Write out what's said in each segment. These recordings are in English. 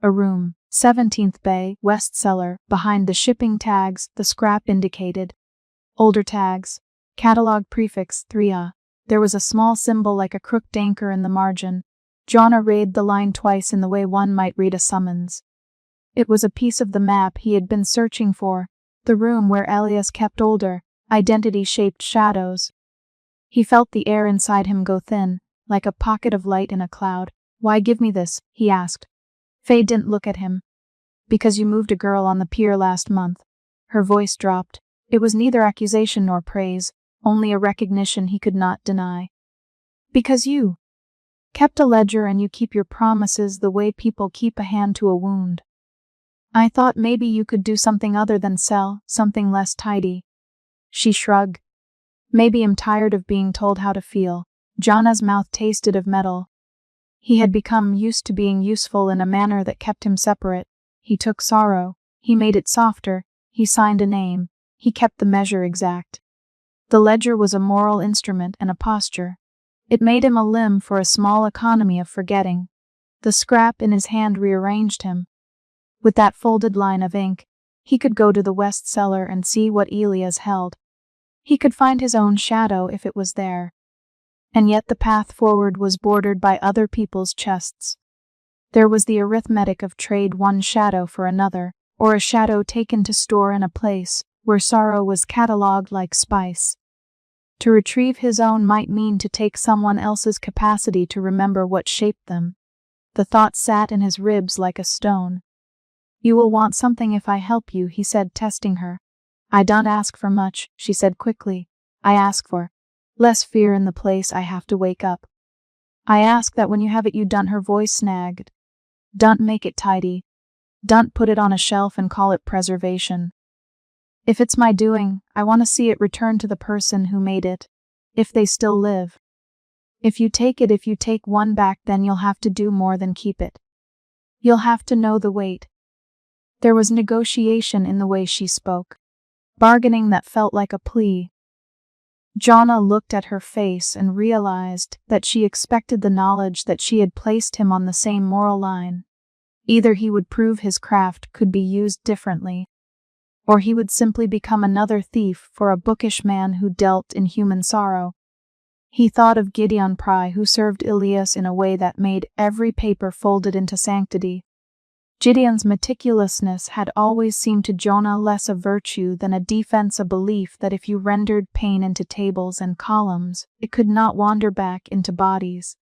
A room, 17th Bay, West Cellar, behind the shipping tags the scrap indicated. Older tags. Catalog prefix 3A. There was a small symbol like a crooked anchor in the margin. Jonna read the line twice in the way one might read a summons. It was a piece of the map he had been searching for, the room where Elias kept older, identity-shaped shadows. He felt the air inside him go thin, like a pocket of light in a cloud. "Why give me this?" he asked. Faye didn't look at him. "Because you moved a girl on the pier last month." Her voice dropped. It was neither accusation nor praise, only a recognition he could not deny. "Because you kept a ledger and you keep your promises the way people keep a hand to a wound. I thought maybe you could do something other than sell, something less tidy." She shrugged. "Maybe I'm tired of being told how to feel." Jonna's mouth tasted of metal. He had become used to being useful in a manner that kept him separate. He took sorrow, he made it softer, he signed a name, he kept the measure exact. The ledger was a moral instrument and a posture. It made him a limb for a small economy of forgetting. The scrap in his hand rearranged him. With that folded line of ink, he could go to the West Cellar and see what Elias held. He could find his own shadow if it was there. And yet the path forward was bordered by other people's chests. There was the arithmetic of trade one shadow for another, or a shadow taken to store in a place where sorrow was catalogued like spice. To retrieve his own might mean to take someone else's capacity to remember what shaped them. The thought sat in his ribs like a stone. "You will want something if I help you," he said, testing her. "I don't ask for much," she said quickly. "I ask for less fear in the place I have to wake up. I ask that when you have it you don't," her voice snagged. "Don't make it tidy. Don't put it on a shelf and call it preservation. If it's my doing, I want to see it return to the person who made it, if they still live. If you take one back, then you'll have to do more than keep it. You'll have to know the weight." There was negotiation in the way she spoke, bargaining that felt like a plea. Jonna looked at her face and realized that she expected the knowledge that she had placed him on the same moral line. Either he would prove his craft could be used differently, or he would simply become another thief for a bookish man who dealt in human sorrow. He thought of Gideon Pry, who served Elias in a way that made every paper folded into sanctity. Gideon's meticulousness had always seemed to Jonna less a virtue than a defense, a belief that if you rendered pain into tables and columns, it could not wander back into bodies.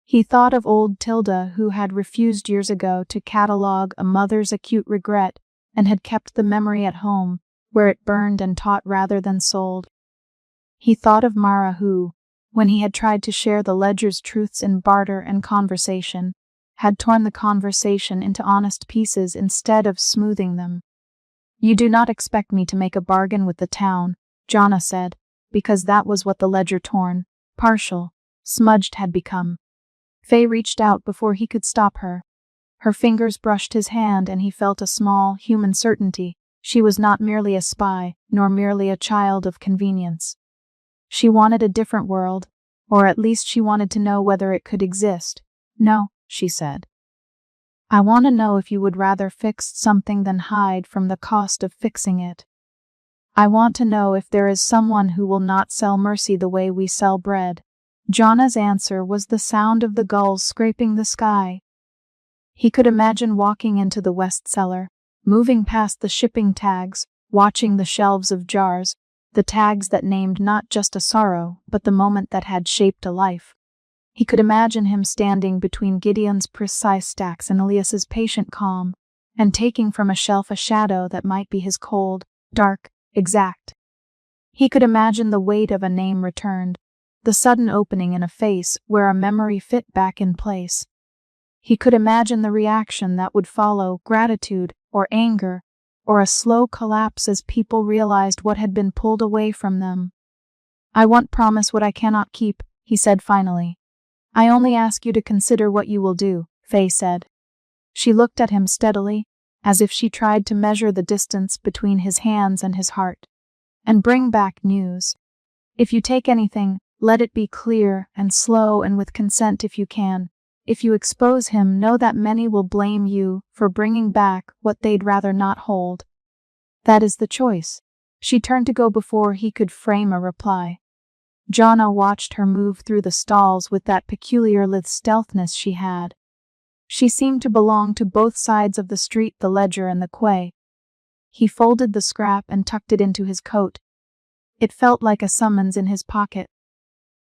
He thought of old Tilda, who had refused years ago to catalogue a mother's acute regret and had kept the memory at home, where it burned and taught rather than sold. He thought of Mara, who, when he had tried to share the ledger's truths in barter and conversation, had torn the conversation into honest pieces instead of smoothing them. "You do not expect me to make a bargain with the town," Jonna said, because that was what the ledger torn, partial, smudged had become. Faye reached out before he could stop her. Her fingers brushed his hand and he felt a small, human certainty. She was not merely a spy, nor merely a child of convenience. She wanted a different world, or at least she wanted to know whether it could exist. "No," she said. "I want to know if you would rather fix something than hide from the cost of fixing it. I want to know if there is someone who will not sell mercy the way we sell bread." Jonna's answer was the sound of the gulls scraping the sky. He could imagine walking into the West Cellar, moving past the shipping tags, watching the shelves of jars, the tags that named not just a sorrow, but the moment that had shaped a life. He could imagine him standing between Gideon's precise stacks and Elias's patient calm, and taking from a shelf a shadow that might be his cold, dark, exact. He could imagine the weight of a name returned, the sudden opening in a face where a memory fit back in place. He could imagine the reaction that would follow, gratitude or anger, or a slow collapse as people realized what had been pulled away from them. "I won't promise what I cannot keep," he said finally. "I only ask you to consider what you will do," Faye said. She looked at him steadily, as if she tried to measure the distance between his hands and his heart, and bring back news. "If you take anything, let it be clear and slow and with consent if you can. If you expose him, know that many will blame you for bringing back what they'd rather not hold. That is the choice. She turned to go before he could frame a reply. Jonna watched her move through the stalls with that peculiar lithe stealthiness she had. She seemed to belong to both sides of the street, the ledger and the quay. He folded the scrap and tucked it into his coat. It felt like a summons in his pocket.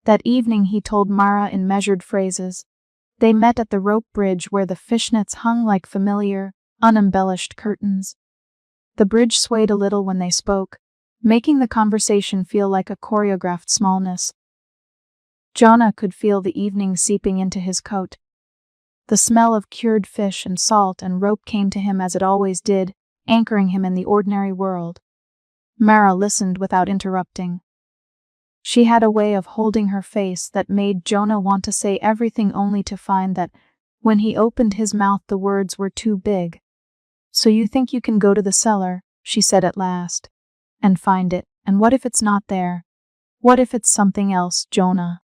That evening he told Mara in measured phrases. They met at the rope bridge where the fishnets hung like familiar, unembellished curtains. The bridge swayed a little when they spoke, making the conversation feel like a choreographed smallness. Jonna could feel the evening seeping into his coat. The smell of cured fish and salt and rope came to him as it always did, anchoring him in the ordinary world. Mara listened without interrupting. She had a way of holding her face that made Jonna want to say everything, only to find that, when he opened his mouth, the words were too big. "So you think you can go to the cellar," she said at last, "and find it, and what if it's not there? What if it's something else, Jonna?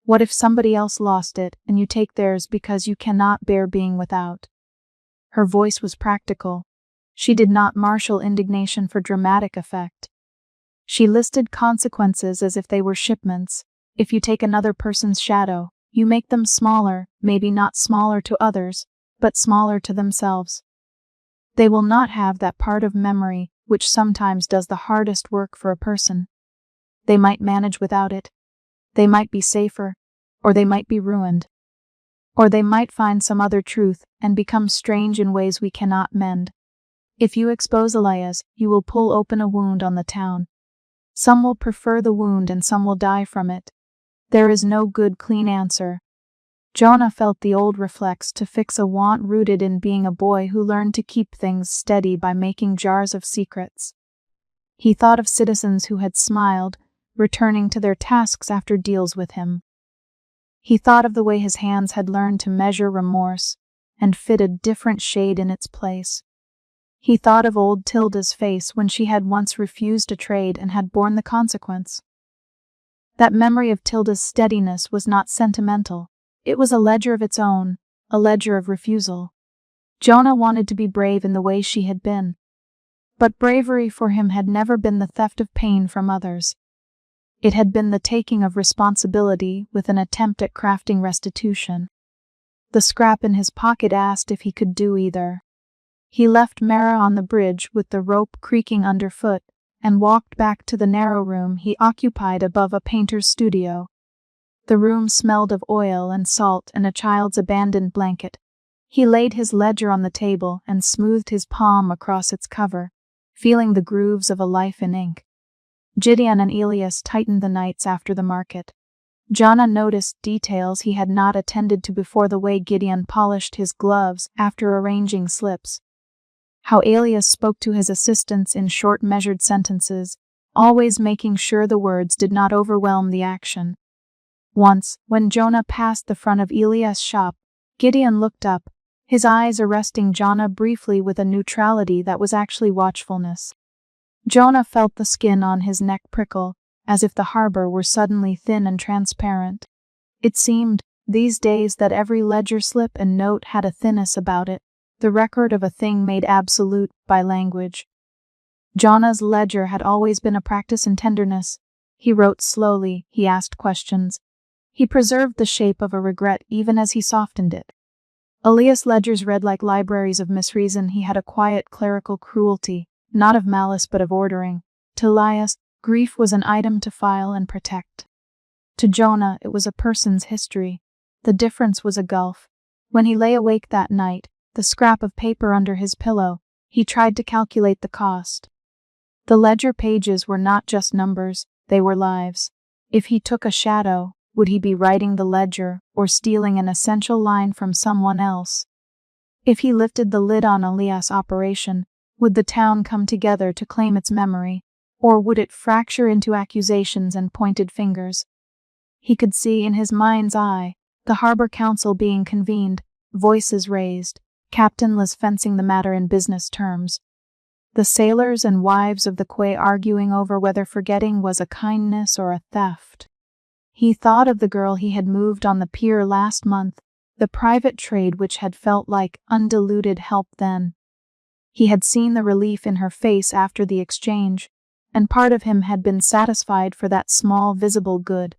What if somebody else lost it, and you take theirs because you cannot bear being without?" Her voice was practical. She did not marshal indignation for dramatic effect. She listed consequences as if they were shipments. If you take another person's shadow, you make them smaller, maybe not smaller to others, but smaller to themselves. They will not have that part of memory which sometimes does the hardest work for a person. They might manage without it. They might be safer, or they might be ruined. Or they might find some other truth and become strange in ways we cannot mend. If you expose Elias, you will pull open a wound on the town. Some will prefer the wound and some will die from it. There is no good, clean answer. Jonna felt the old reflex to fix a want rooted in being a boy who learned to keep things steady by making jars of secrets. He thought of citizens who had smiled, returning to their tasks after deals with him. He thought of the way his hands had learned to measure remorse and fit a different shade in its place. He thought of old Tilda's face when she had once refused a trade and had borne the consequence. That memory of Tilda's steadiness was not sentimental. It was a ledger of its own, a ledger of refusal. Jonna wanted to be brave in the way she had been. But bravery for him had never been the theft of pain from others. It had been the taking of responsibility with an attempt at crafting restitution. The scrap in his pocket asked if he could do either. He left Mara on the bridge with the rope creaking underfoot and walked back to the narrow room he occupied above a painter's studio. The room smelled of oil and salt and a child's abandoned blanket. He laid his ledger on the table and smoothed his palm across its cover, feeling the grooves of a life in ink. Gideon and Elias tightened the nights after the market. Jonna noticed details he had not attended to before: the way Gideon polished his gloves after arranging slips, how Elias spoke to his assistants in short, measured sentences, always making sure the words did not overwhelm the action. Once, when Jonna passed the front of Elias' shop, Gideon looked up, his eyes arresting Jonna briefly with a neutrality that was actually watchfulness. Jonna felt the skin on his neck prickle, as if the harbor were suddenly thin and transparent. It seemed, these days, that every ledger slip and note had a thinness about it, the record of a thing made absolute by language. Jonna's ledger had always been a practice in tenderness. He wrote slowly, he asked questions. He preserved the shape of a regret even as he softened it. Elias' ledgers read like libraries of misreason. He had a quiet clerical cruelty, not of malice but of ordering. To Elias, grief was an item to file and protect. To Jonna, it was a person's history. The difference was a gulf. When he lay awake that night, the scrap of paper under his pillow, he tried to calculate the cost. The ledger pages were not just numbers, they were lives. If he took a shadow, would he be writing the ledger or stealing an essential line from someone else? If he lifted the lid on Elias' operation, would the town come together to claim its memory, or would it fracture into accusations and pointed fingers? He could see in his mind's eye the harbor council being convened, voices raised, captainless fencing the matter in business terms. The sailors and wives of the quay arguing over whether forgetting was a kindness or a theft. He thought of the girl he had moved on the pier last month, the private trade which had felt like undiluted help then. He had seen the relief in her face after the exchange, and part of him had been satisfied for that small visible good.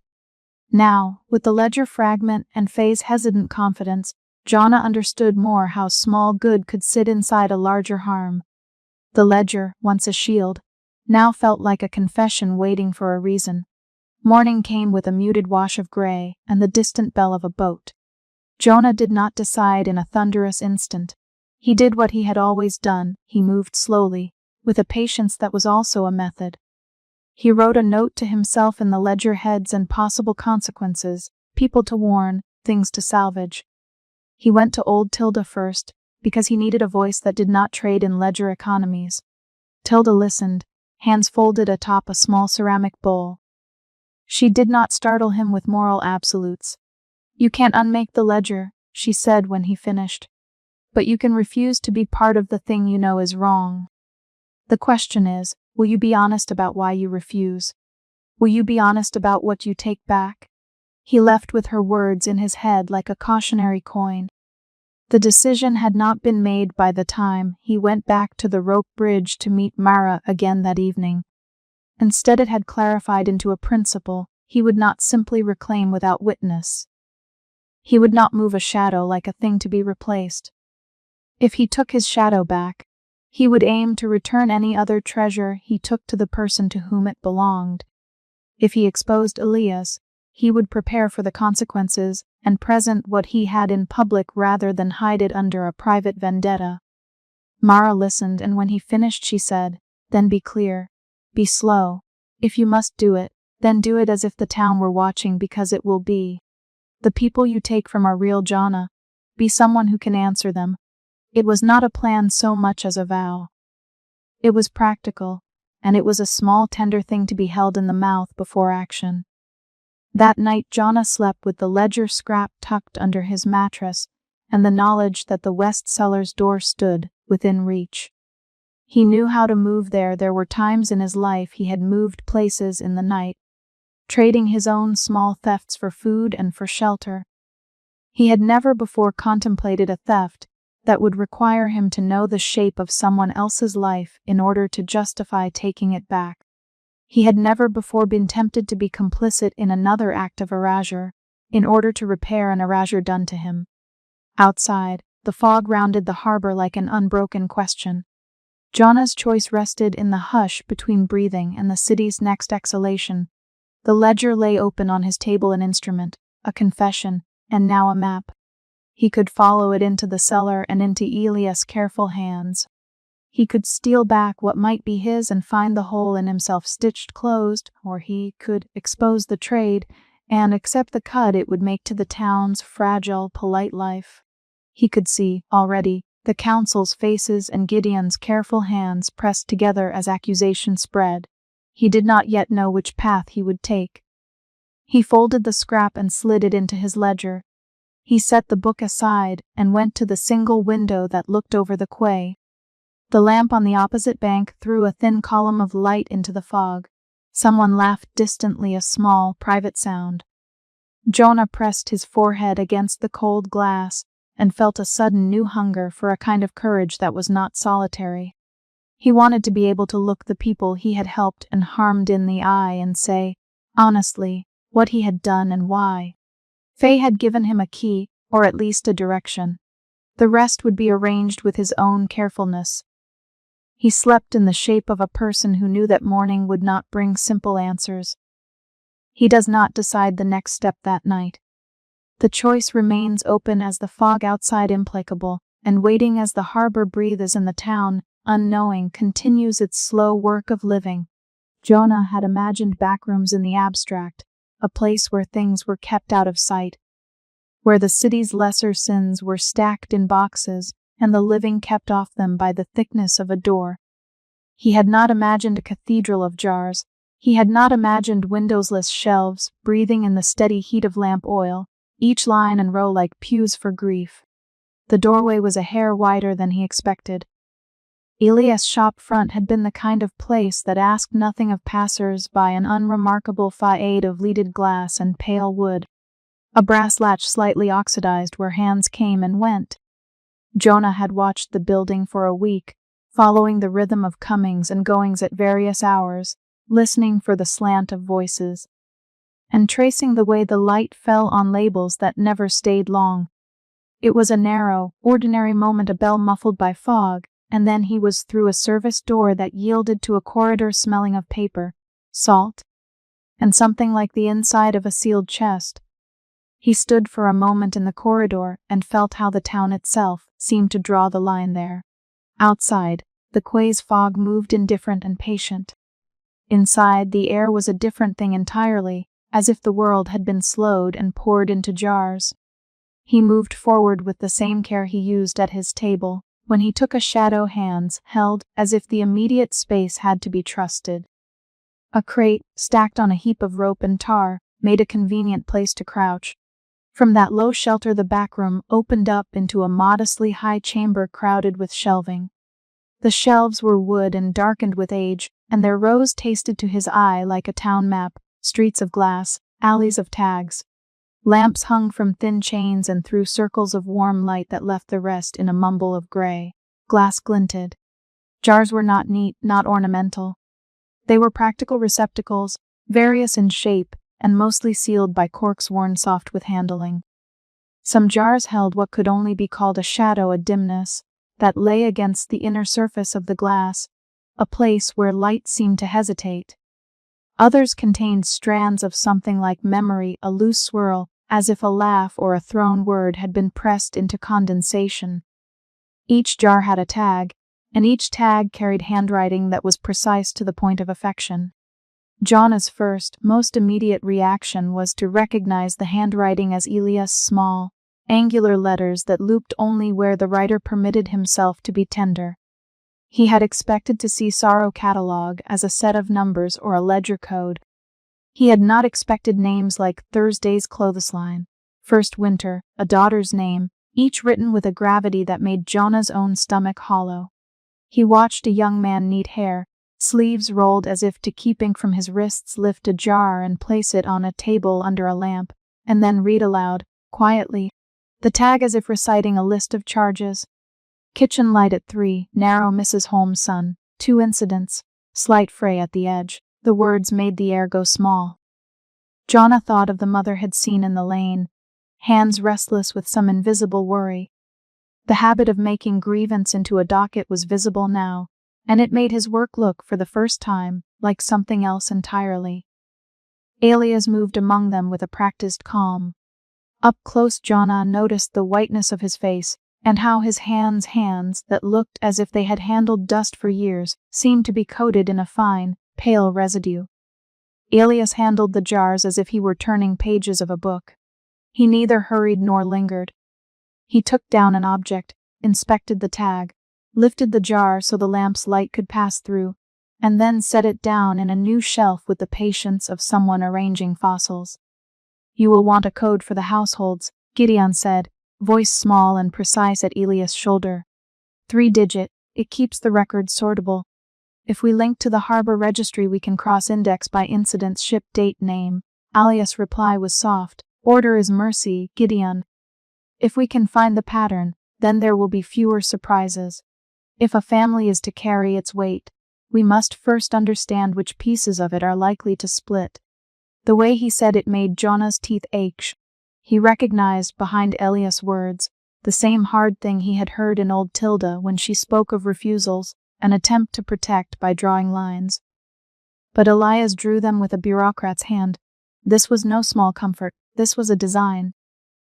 Now, with the ledger fragment and Faye's hesitant confidence, Jonna understood more how small good could sit inside a larger harm. The ledger, once a shield, now felt like a confession waiting for a reason. Morning came with a muted wash of gray and the distant bell of a boat. Jonna did not decide in a thunderous instant. He did what he had always done. He moved slowly, with a patience that was also a method. He wrote a note to himself in the ledger heads and possible consequences, people to warn, things to salvage. He went to old Tilda first, because he needed a voice that did not trade in ledger economies. Tilda listened, hands folded atop a small ceramic bowl. She did not startle him with moral absolutes. "You can't unmake the ledger," she said when he finished. "But you can refuse to be part of the thing you know is wrong. The question is, will you be honest about why you refuse? Will you be honest about what you take back?" He left with her words in his head like a cautionary coin. The decision had not been made by the time he went back to the rope bridge to meet Mara again that evening. Instead, it had clarified into a principle he would not simply reclaim without witness. He would not move a shadow like a thing to be replaced. If he took his shadow back, he would aim to return any other treasure he took to the person to whom it belonged. If he exposed Elias, he would prepare for the consequences and present what he had in public rather than hide it under a private vendetta. Mara listened, and when he finished she said, "Then be clear. Be slow. If you must do it, then do it as if the town were watching, because it will be. The people you take from are real, Jonna. Be someone who can answer them." It was not a plan so much as a vow. It was practical, and it was a small tender thing to be held in the mouth before action. That night Jonna slept with the ledger scrap tucked under his mattress and the knowledge that the West Cellar's door stood within reach. He knew how to move there. There were times in his life he had moved places in the night, trading his own small thefts for food and for shelter. He had never before contemplated a theft that would require him to know the shape of someone else's life in order to justify taking it back. He had never before been tempted to be complicit in another act of erasure in order to repair an erasure done to him. Outside, the fog rounded the harbor like an unbroken question. Jonna's choice rested in the hush between breathing and the city's next exhalation. The ledger lay open on his table, an instrument, a confession, and now a map. He could follow it into the cellar and into Elias' careful hands. He could steal back what might be his and find the hole in himself stitched closed, or he could expose the trade and accept the cut it would make to the town's fragile, polite life. He could see, already, the council's faces and Gideon's careful hands pressed together as accusation spread. He did not yet know which path he would take. He folded the scrap and slid it into his ledger. He set the book aside and went to the single window that looked over the quay. The lamp on the opposite bank threw a thin column of light into the fog. Someone laughed distantly, a small, private sound. Jonna pressed his forehead against the cold glass and felt a sudden new hunger for a kind of courage that was not solitary. He wanted to be able to look the people he had helped and harmed in the eye and say, honestly, what he had done and why. Faye had given him a key, or at least a direction. The rest would be arranged with his own carefulness. He slept in the shape of a person who knew that morning would not bring simple answers. He does not decide the next step that night. The choice remains open as the fog outside implacable, and waiting as the harbor breathes and the town, unknowing, continues its slow work of living. Jonna had imagined backrooms in the abstract, a place where things were kept out of sight, where the city's lesser sins were stacked in boxes and the living kept off them by the thickness of a door. He had not imagined a cathedral of jars. He had not imagined windowless shelves, breathing in the steady heat of lamp oil, each line and row like pews for grief. The doorway was a hair wider than he expected. Elias' shop front had been the kind of place that asked nothing of passers by, an unremarkable facade of leaded glass and pale wood. a brass latch slightly oxidized where hands came and went. Jonah had watched the building for a week, following the rhythm of comings and goings at various hours, listening for the slant of voices, and tracing the way the light fell on labels that never stayed long. It was a narrow, ordinary moment, a bell muffled by fog, and then he was through a service door that yielded to a corridor smelling of paper, salt, and something like the inside of a sealed chest. He stood for a moment in the corridor and felt how the town itself seemed to draw the line there. Outside, the quay's fog moved indifferent and patient. Inside, the air was a different thing entirely, as if the world had been slowed and poured into jars. He moved forward with the same care he used at his table, when he took a shadow hands held as if the immediate space had to be trusted. A crate, stacked on a heap of rope and tar, made a convenient place to crouch. From that low shelter the back room opened up into a modestly high chamber crowded with shelving. The shelves were wood and darkened with age, and their rows tasted to his eye like a town map, streets of glass, alleys of tags. Lamps hung from thin chains and threw circles of warm light that left the rest in a mumble of gray. Glass glinted. Jars were not neat, not ornamental. They were practical receptacles, various in shape, and mostly sealed by corks worn soft with handling. Some jars held what could only be called a shadow, a dimness, that lay against the inner surface of the glass, a place where light seemed to hesitate. Others contained strands of something like memory, a loose swirl, as if a laugh or a thrown word had been pressed into condensation. Each jar had a tag, and each tag carried handwriting that was precise to the point of affection. Jonah's first, most immediate reaction was to recognize the handwriting as Elias' small, angular letters that looped only where the writer permitted himself to be tender. He had expected to see sorrow catalogue as a set of numbers or a ledger code. He had not expected names like Thursday's clothesline, First Winter, a daughter's name, each written with a gravity that made Jonah's own stomach hollow. He watched a young man neat hair, sleeves rolled as if to keep ink from his wrists, lift a jar and place it on a table under a lamp, and then read aloud, quietly, the tag as if reciting a list of charges. Kitchen light at 3, narrow Mrs. Holmes' son, 2 incidents, slight fray at the edge. The words made the air go small. Jonah thought of the mother had seen in the lane, hands restless with some invisible worry. The habit of making grievance into a docket was visible now, and it made his work look, for the first time, like something else entirely. Elias moved among them with a practiced calm. Up close Jonah noticed the whiteness of his face, and how his hands that looked as if they had handled dust for years, seemed to be coated in a fine, pale residue. Elias handled the jars as if he were turning pages of a book. He neither hurried nor lingered. He took down an object, inspected the tag, lifted the jar so the lamp's light could pass through, and then set it down in a new shelf with the patience of someone arranging fossils. "You will want a code for the households," Gideon said, voice small and precise at Elias' shoulder. 3-digit, it keeps the records sortable. If we link to the harbor registry we can cross-index by incidents, ship date, name. Elias' reply was soft. Order is mercy, Gideon. If we can find the pattern, then there will be fewer surprises. If a family is to carry its weight, we must first understand which pieces of it are likely to split. The way he said it made Jonah's teeth ache. He recognized behind Elias' words the same hard thing he had heard in old Tilda when she spoke of refusals, an attempt to protect by drawing lines. But Elias drew them with a bureaucrat's hand. This was no small comfort, this was a design.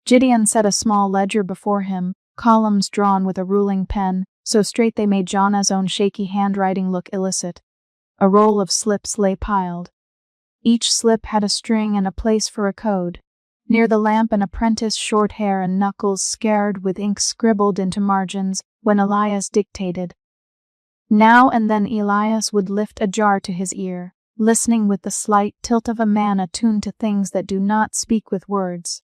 Gideon set a small ledger before him, columns drawn with a ruling pen, so straight they made Jonah's own shaky handwriting look illicit. A roll of slips lay piled. Each slip had a string and a place for a code. Near the lamp an apprentice, short hair and knuckles scarred with ink scribbled into margins when Elias dictated. Now and then Elias would lift a jar to his ear, listening with the slight tilt of a man attuned to things that do not speak with words.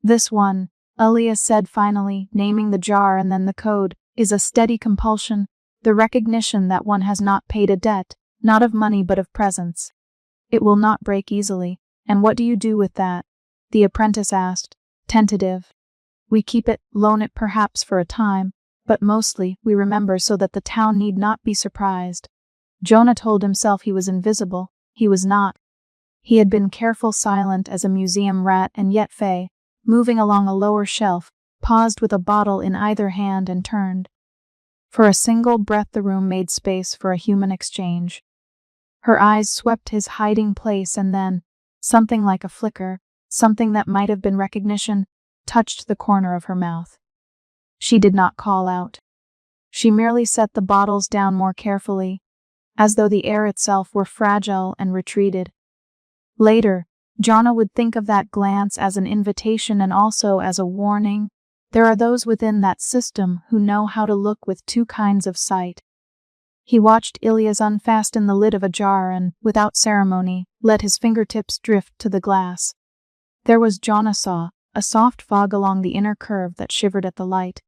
"This one," Elias said finally, naming the jar and then the code, "is a steady compulsion, the recognition that one has not paid a debt, not of money but of presence. It will not break easily, and what do you do with that? the apprentice asked, tentative. We keep it, loan it perhaps for a time, but mostly we remember so that the town need not be surprised. Jonah told himself he was invisible. He was not. He had been careful, silent as a museum rat, and yet Faye, moving along a lower shelf, paused with a bottle in either hand and turned. For a single breath the room made space for a human exchange. Her eyes swept his hiding place, and then, something like a flicker, something that might have been recognition, touched the corner of her mouth. She did not call out. She merely set the bottles down more carefully, as though the air itself were fragile, and retreated. Later, Jonah would think of that glance as an invitation and also as a warning. There are those within that system who know how to look with two kinds of sight. He watched Ilias unfasten the lid of a jar and, without ceremony, let his fingertips drift to the glass. There was, Jonah saw, a soft fog along the inner curve that shivered at the light.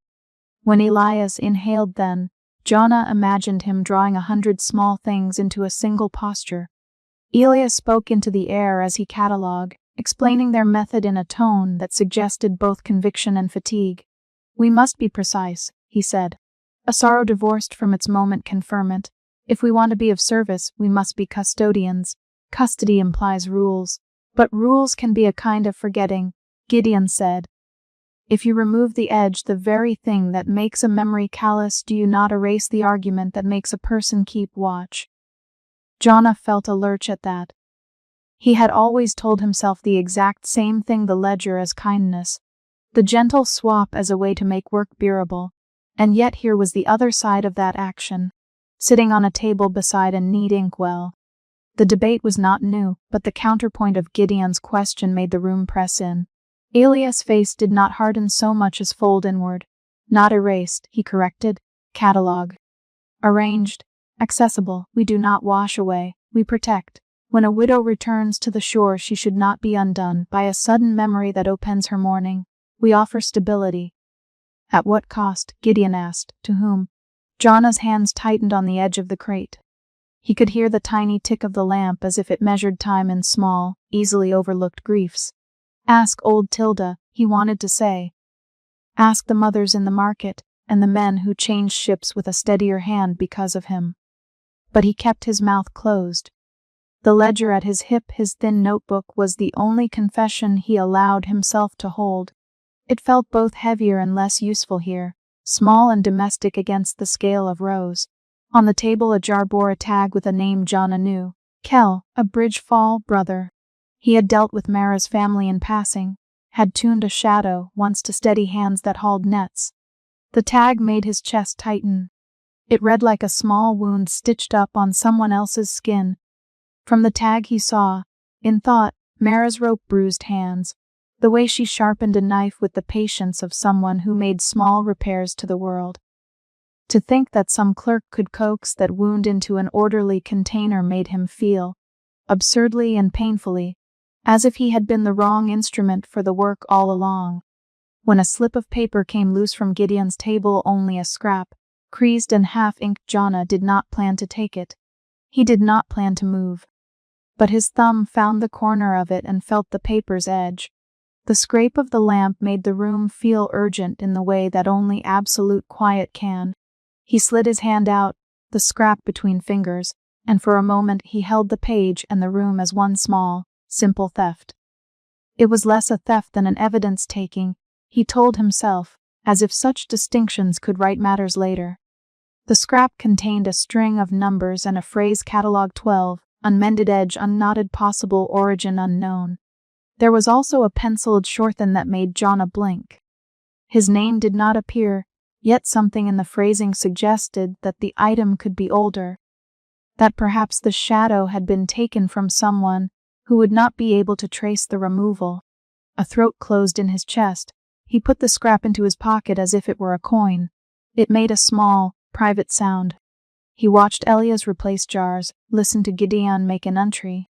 When Elias inhaled then, Jonah imagined him drawing 100 small things into a single posture. Elias spoke into the air as he catalogued, explaining their method in a tone that suggested both conviction and fatigue. We must be precise, he said. A sorrow divorced from its moment can ferment. If we want to be of service, we must be custodians. Custody implies rules, but rules can be a kind of forgetting, Gideon said. If you remove the edge, the very thing that makes a memory callous, do you not erase the argument that makes a person keep watch? Jonah felt a lurch at that. He had always told himself the exact same thing, the ledger as kindness, the gentle swap as a way to make work bearable, and yet here was the other side of that action, sitting on a table beside a neat inkwell. The debate was not new, but the counterpoint of Gideon's question made the room press in. Elias' face did not harden so much as fold inward. Not erased, he corrected. Catalogue. Arranged. Accessible. We do not wash away, we protect. When a widow returns to the shore, she should not be undone by a sudden memory that opens her mourning. We offer stability. At what cost? Gideon asked. To whom? Jonah's hands tightened on the edge of the crate. He could hear the tiny tick of the lamp as if it measured time in small, easily overlooked griefs. Ask old Tilda, he wanted to say. Ask the mothers in the market, and the men who changed ships with a steadier hand because of him. But he kept his mouth closed. The ledger at his hip, his thin notebook, was the only confession he allowed himself to hold. It felt both heavier and less useful here, small and domestic against the scale of Rose. On the table a jar bore a tag with a name Jonah knew. Kell, a Bridgefall brother. He had dealt with Mara's family in passing, had tuned a shadow once to steady hands that hauled nets. The tag made his chest tighten. It read like a small wound stitched up on someone else's skin. From the tag he saw, in thought, Mara's rope-bruised hands, the way she sharpened a knife with the patience of someone who made small repairs to the world. To think that some clerk could coax that wound into an orderly container made him feel, absurdly and painfully, as if he had been the wrong instrument for the work all along. When a slip of paper came loose from Gideon's table, only a scrap, creased and half-inked, Jonah did not plan to take it. He did not plan to move. But his thumb found the corner of it and felt the paper's edge. The scrape of the lamp made the room feel urgent in the way that only absolute quiet can. He slid his hand out, the scrap between fingers, and for a moment he held the page and the room as one small, simple theft. It was less a theft than an evidence-taking, he told himself, as if such distinctions could right matters later. The scrap contained a string of numbers and a phrase, catalog 12, unmended edge unknotted, possible origin unknown. There was also a penciled shorthand that made Jonah blink. His name did not appear, yet something in the phrasing suggested that the item could be older, that perhaps the shadow had been taken from someone who would not be able to trace the removal. A throat closed in his chest. He put the scrap into his pocket as if it were a coin. It made a small, private sound. He watched Elias replace jars, listened to Gideon make an entry,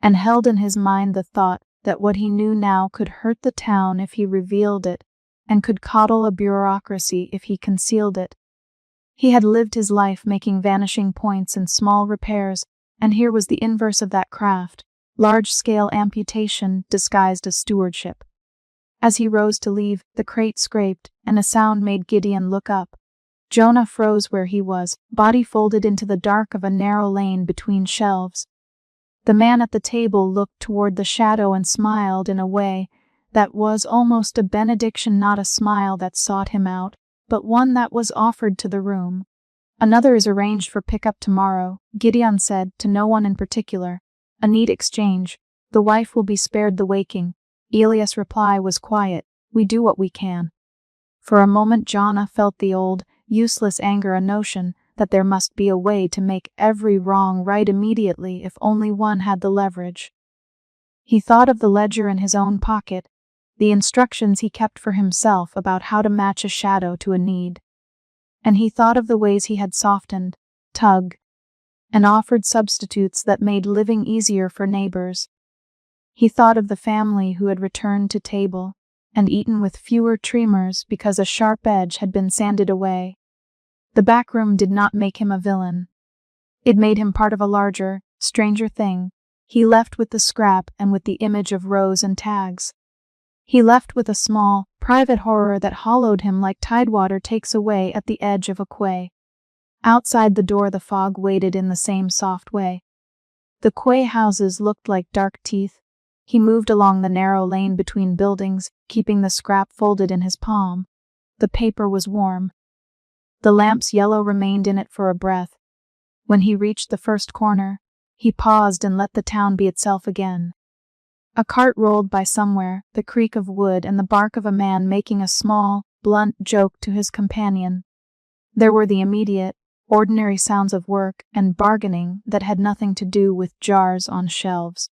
and held in his mind the thought that what he knew now could hurt the town if he revealed it, and could coddle a bureaucracy if he concealed it. He had lived his life making vanishing points and small repairs, and here was the inverse of that craft, large-scale amputation disguised as stewardship. As he rose to leave, the crate scraped, and a sound made Gideon look up. Jonah froze where he was, body folded into the dark of a narrow lane between shelves. The man at the table looked toward the shadow and smiled in a way that was almost a benediction, not a smile that sought him out, but one that was offered to the room. "Another is arranged for pickup tomorrow," Gideon said, to no one in particular. "A neat exchange. The wife will be spared the waking." Elias' reply was quiet. "We do what we can." For a moment Jonah felt the old, useless anger, a notion that there must be a way to make every wrong right immediately if only one had the leverage. He thought of the ledger in his own pocket, the instructions he kept for himself about how to match a shadow to a need. And he thought of the ways he had softened, tugged, and offered substitutes that made living easier for neighbors. He thought of the family who had returned to table and eaten with fewer tremors because a sharp edge had been sanded away. The back room did not make him a villain. It made him part of a larger, stranger thing. He left with the scrap and with the image of rows and tags. He left with a small, private horror that hollowed him like tidewater takes away at the edge of a quay. Outside the door the fog waited in the same soft way. The quay houses looked like dark teeth. He moved along the narrow lane between buildings, keeping the scrap folded in his palm. The paper was warm. The lamp's yellow remained in it for a breath. When he reached the first corner, he paused and let the town be itself again. A cart rolled by somewhere, the creak of wood and the bark of a man making a small, blunt joke to his companion. There were the immediate, ordinary sounds of work and bargaining that had nothing to do with jars on shelves.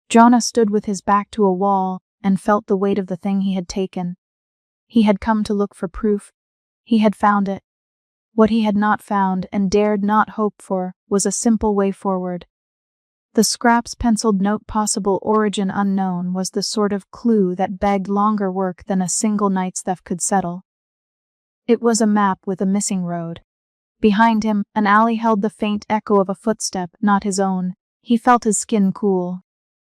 Jonah stood with his back to a wall and felt the weight of the thing he had taken. He had come to look for proof. He had found it. What he had not found and dared not hope for was a simple way forward. The scrap's penciled note, "possible origin unknown," was the sort of clue that begged longer work than a single night's theft could settle. It was a map with a missing road. Behind him, an alley held the faint echo of a footstep, not his own. He felt his skin cool.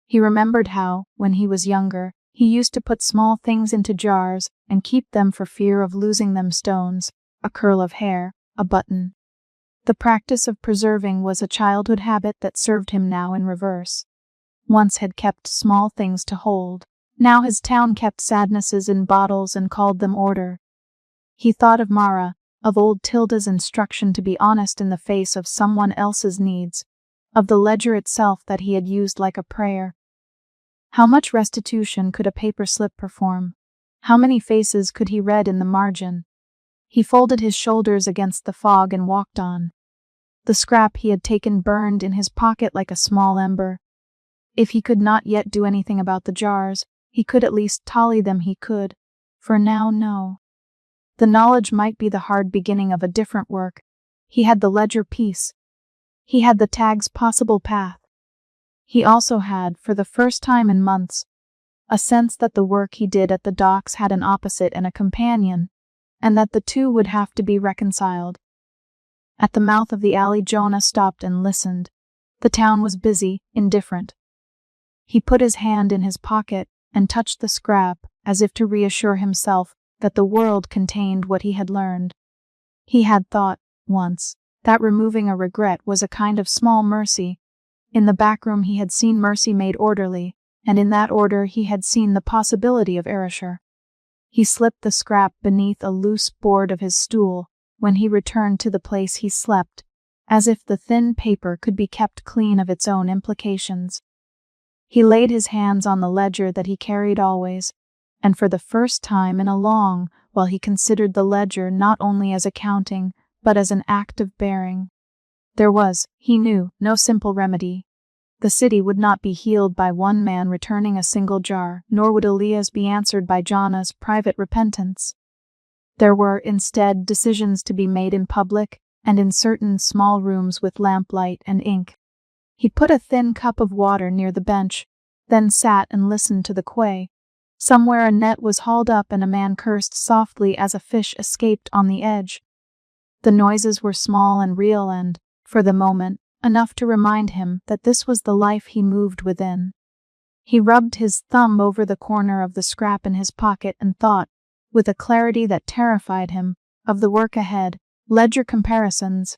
He remembered how, when he was younger, he used to put small things into jars and keep them for fear of losing them: stones, a curl of hair, a button. The practice of preserving was a childhood habit that served him now in reverse. Once had kept small things to hold. Now his town kept sadnesses in bottles and called them order. He thought of Mara, of old Tilda's instruction to be honest in the face of someone else's needs, of the ledger itself that he had used like a prayer. How much restitution could a paper slip perform? How many faces could he read in the margin? He folded his shoulders against the fog and walked on. The scrap he had taken burned in his pocket like a small ember. If he could not yet do anything about the jars, he could at least tally them. He could. For now, no. The knowledge might be the hard beginning of a different work. He had the ledger piece. He had the tag's possible path. He also had, for the first time in months, a sense that the work he did at the docks had an opposite and a companion, and that the two would have to be reconciled. At the mouth of the alley Jonah stopped and listened. The town was busy, indifferent. He put his hand in his pocket and touched the scrap, as if to reassure himself that the world contained what he had learned. He had thought, once, that removing a regret was a kind of small mercy. In the back room he had seen mercy made orderly, and in that order he had seen the possibility of erasure. He slipped the scrap beneath a loose board of his stool when he returned to the place he slept, as if the thin paper could be kept clean of its own implications. He laid his hands on the ledger that he carried always, and for the first time in a long while he considered the ledger not only as accounting, but as an act of bearing. There was, he knew, no simple remedy. The city would not be healed by one man returning a single jar, nor would Elias be answered by Jonah's private repentance. There were, instead, decisions to be made in public and in certain small rooms with lamplight and ink. He put a thin cup of water near the bench, then sat and listened to the quay. Somewhere a net was hauled up and a man cursed softly as a fish escaped on the edge. The noises were small and real and, for the moment, enough to remind him that this was the life he moved within. He rubbed his thumb over the corner of the scrap in his pocket and thought, with a clarity that terrified him, of the work ahead, ledger comparisons,